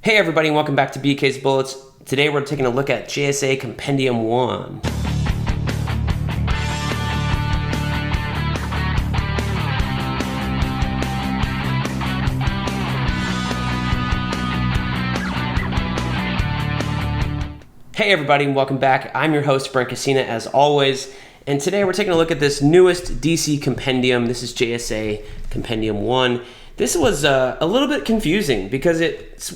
Hey everybody, and welcome back to BK's Bullets. Today we're taking a look at JSA Compendium One. Hey everybody, and welcome back. I'm your host, Brent as always, and today we're taking a look at this newest DC compendium. This is JSA Compendium One. This was a little bit confusing because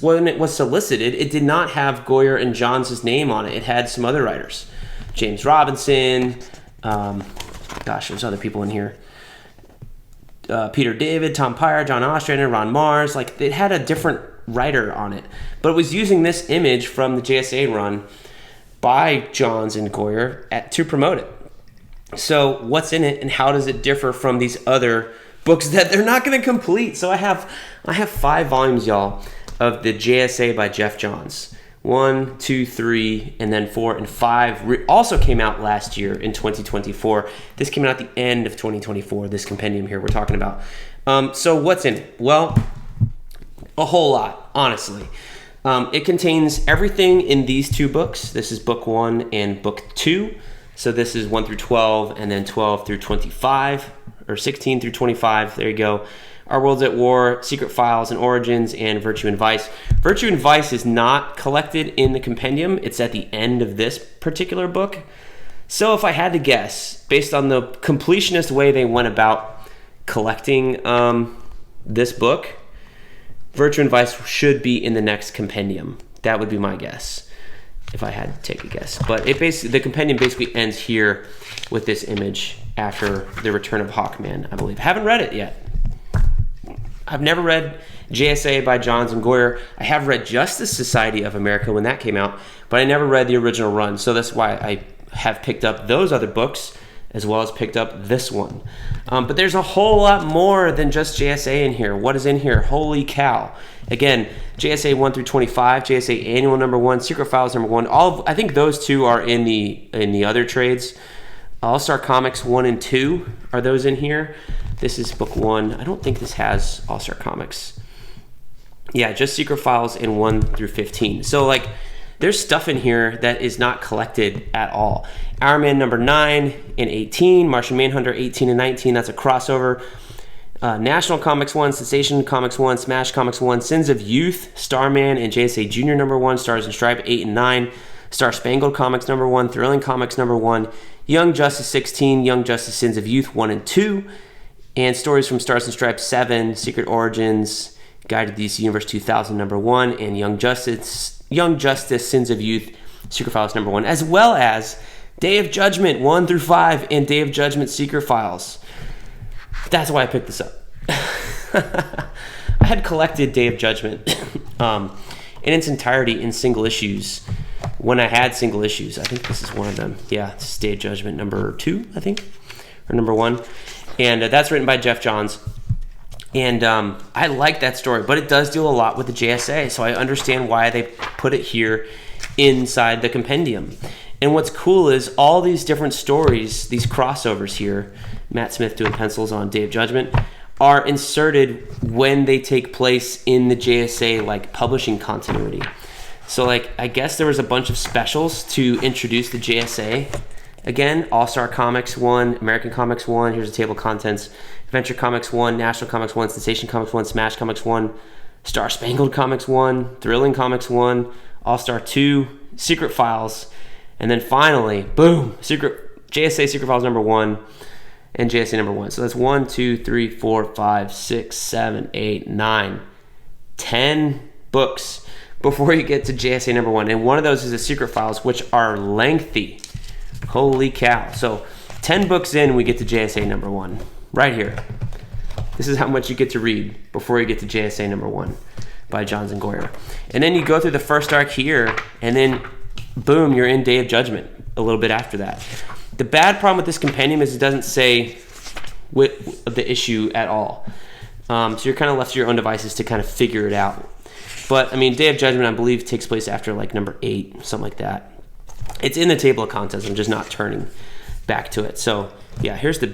when it was solicited, it did not have Goyer and Johns' name on it. It had some other writers. James Robinson, there's other people in here. Peter David, Tom Pyre, John Ostrander, Ron Mars. It had a different writer on it. But it was using this image from the JSA run by Johns and Goyer to promote it. So what's in it and how does it differ from these other books that they're not going to complete? So I have 5 volumes, y'all, of the JSA by Jeff Johns. 1, 2, 3, and then 4 and 5 also came out last year in 2024. This came out at the end of 2024, this compendium here we're talking about. So what's in it? Well, a whole lot, honestly. It contains everything in these 2 books. This is book 1 and book 2. So this is 1 through 12 and then 12 through 25. Or 16 through 25, there you go. Our Worlds at War, Secret Files and Origins, and Virtue and Vice. Virtue and Vice is not collected in the compendium. It's at the end of this particular book. So if I had to guess, based on the completionist way they went about collecting this book, Virtue and Vice should be in the next compendium. That would be my guess, if I had to take a guess. But the compendium basically ends here with this image after the return of Hawkman, I believe. I haven't read it yet. I've never read JSA by Johns and Goyer. I have read Justice Society of America when that came out, but I never read the original run. So that's why I have picked up those other books as well as picked up this one. But there's a whole lot more than just JSA in here. What is in here? Holy cow. Again, JSA 1 through 25, JSA Annual number 1, Secret Files number 1. I think those 2 are in the other trades. All-Star Comics 1 and 2 are those in here. This is book 1. I don't think this has All-Star Comics. Yeah, just Secret Files in 1 through 15. So there's stuff in here that is not collected at all. Iron Man number 9 and 18, Martian Manhunter 18 and 19, that's a crossover. National Comics 1, Sensation Comics 1, Smash Comics 1, Sins of Youth, Starman and JSA Junior number 1, Stars and Stripe 8 and 9, Star Spangled Comics number 1, Thrilling Comics number 1, Young Justice 16, Young Justice Sins of Youth 1 and 2, and Stories from Stars and Stripes 7, Secret Origins, Guide to DC Universe 2000 number 1, and Young Justice Sins of Youth, Secret Files number 1, as well as Day of Judgment 1 through 5 and Day of Judgment Secret Files. That's why I picked this up. I had collected Day of Judgment in its entirety in single issues when I had single issues. I think this is one of them. Yeah, this is Day of Judgment number 2, I think, or number 1. And that's written by Jeff Johns. And I like that story, but it does deal a lot with the JSA, so I understand why they put it here inside the compendium. And what's cool is all these different stories, these crossovers here, Matt Smith doing pencils on Day of Judgment, are inserted when they take place in the JSA publishing continuity. So I guess there was a bunch of specials to introduce the JSA. Again, All-Star Comics 1, American Comics 1, here's a table of contents, Adventure Comics 1, National Comics 1, Sensation Comics 1, Smash Comics 1, Star Spangled Comics 1, Thrilling Comics 1, All-Star 2, Secret Files, and then finally, boom, JSA Secret Files number 1 and JSA number 1. So that's 1, 2, 3, 4, 5, 6, 7, 8, 9, 10 books before you get to JSA number 1. And one of those is the Secret Files, which are lengthy. Holy cow. So 10 books in, we get to JSA number 1. Right here. This is how much you get to read before you get to JSA number 1 by Johns and Goyer. And then you go through the first arc here, and then boom, you're in Day of Judgment a little bit after that. The bad problem with this compendium is it doesn't say the issue at all. So you're kind of left to your own devices to kind of figure it out. But, Day of Judgment, I believe, takes place after number 8, something like that. It's in the table of contents. I'm just not turning back to it. So, yeah, here's the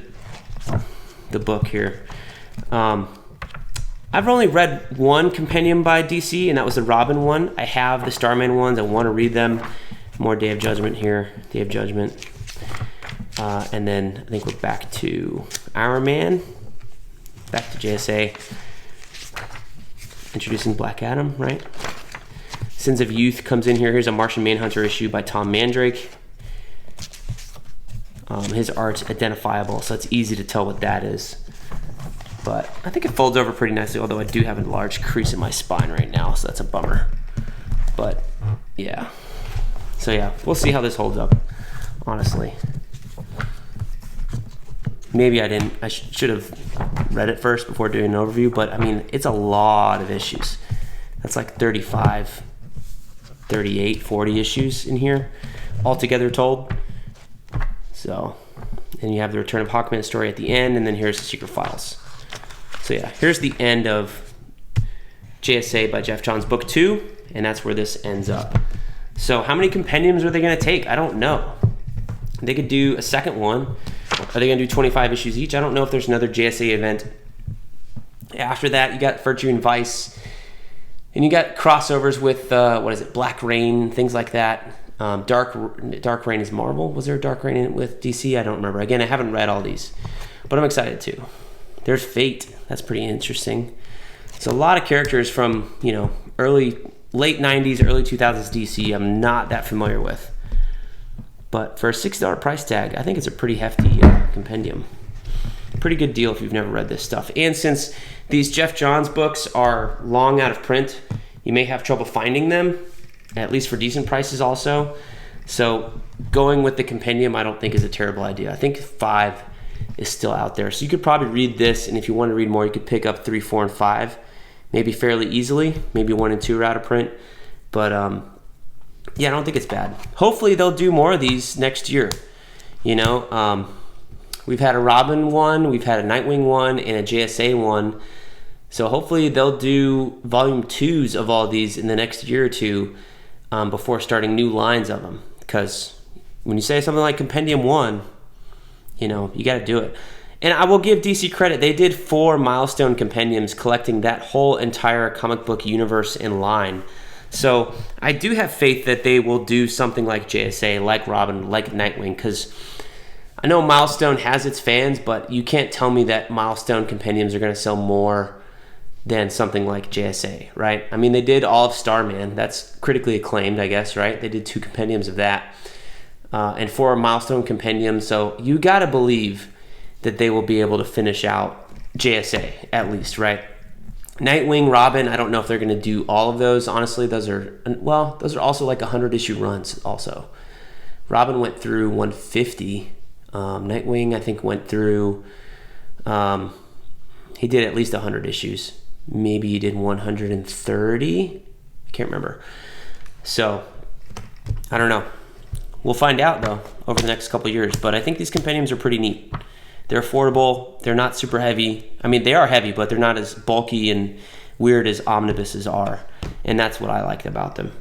book here. I've only read one compendium by DC, and that was the Robin one. I have the Starman ones. I want to read them. More Day of Judgment here. Day of Judgment. And then I think we're back to Iron Man. Back to JSA. Introducing Black Adam, right? Sins of Youth comes in here. Here's a Martian Manhunter issue by Tom Mandrake. His art's identifiable, so it's easy to tell what that is. But I think it folds over pretty nicely, although I do have a large crease in my spine right now, so that's a bummer. But yeah. So yeah, we'll see how this holds up, honestly. Maybe I didn't, I should have read it first before doing an overview, but I mean, it's a lot of issues. That's like 35, 38, 40 issues in here, all together told. So, and you have the Return of Hawkman story at the end, and then here's the Secret Files. So yeah, here's the end of JSA by Jeff Johns book 2, and that's where this ends up. So how many compendiums are they gonna take? I don't know. They could do a second one. Are they gonna do 25 issues each? I don't know if there's another JSA event. After that, you got Virtue and Vice, and you got crossovers with, what is it, Black Rain, things like that. Dark Rain is Marvel. Was there a Dark Rain in it with DC? I don't remember. Again, I haven't read all these, but I'm excited too. There's Fate. That's pretty interesting. So a lot of characters from, you know, late 90s, early 2000s DC I'm not that familiar with. But for a $6 price tag, I think it's a pretty hefty compendium. Pretty good deal if you've never read this stuff. And since these Jeff Johns books are long out of print, you may have trouble finding them, at least for decent prices also. So going with the compendium I don't think is a terrible idea. I think 5 is still out there. So you could probably read this, and if you want to read more, you could pick up 3, 4, and 5, maybe fairly easily. Maybe 1 and 2 are out of print. But yeah, I don't think it's bad. Hopefully they'll do more of these next year. You know, we've had a Robin one, we've had a Nightwing one, and a JSA one. So hopefully they'll do volume 2s of all these in the next year or two before starting new lines of them. Because when you say something like Compendium 1, you know, you got to do it. And I will give DC credit. They did 4 milestone compendiums collecting that whole entire comic book universe in line. So I do have faith that they will do something like JSA, like Robin, like Nightwing, because I know Milestone has its fans, but you can't tell me that Milestone compendiums are going to sell more than something like JSA, right? I mean, they did all of Starman. That's critically acclaimed, I guess, right? They did 2 compendiums of that. And 4 Milestone compendiums. So you got to believe that they will be able to finish out JSA at least, right? Nightwing, Robin, I don't know if they're going to do all of those. Honestly, those are also like 100 issue runs also. Robin went through 150. Nightwing, I think, went through, he did at least 100 issues. Maybe he did 130. I can't remember. So, I don't know. We'll find out, though, over the next couple years. But I think these compendiums are pretty neat. They're affordable. They're not super heavy. I mean, they are heavy, but they're not as bulky and weird as omnibuses are. And that's what I liked about them.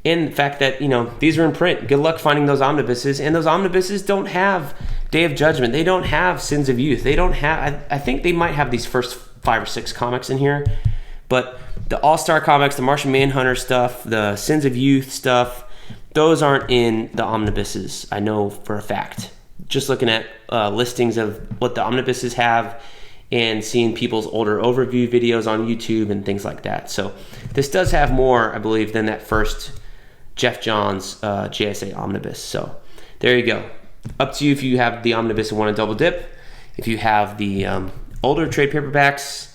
And the fact that, you know, these are in print. Good luck finding those omnibuses. And those omnibuses don't have Day of Judgment. They don't have Sins of Youth. They don't have... I think they might have these first 5 or 6 comics in here. But the All-Star comics, the Martian Manhunter stuff, the Sins of Youth stuff, those aren't in the omnibuses, I know for a fact. Just looking at listings of what the omnibuses have and seeing people's older overview videos on YouTube and things like that. So this does have more, I believe, than that first Jeff Johns JSA omnibus. So there you go. Up to you if you have the omnibus and want to double dip. If you have the older trade paperbacks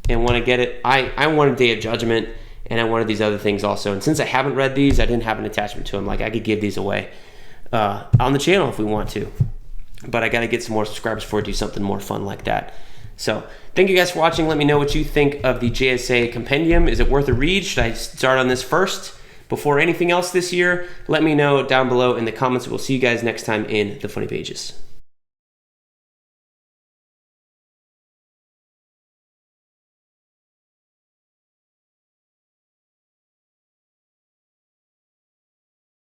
and want to get it, I wanted Day of Judgment and I wanted these other things also. And since I haven't read these, I didn't have an attachment to them. Like, I could give these away on the channel if we want to. But I got to get some more subscribers before I do something more fun like that. So thank you guys for watching. Let me know what you think of the JSA Compendium. Is it worth a read? Should I start on this first before anything else this year? Let me know down below in the comments. We'll see you guys next time in the Funny Pages.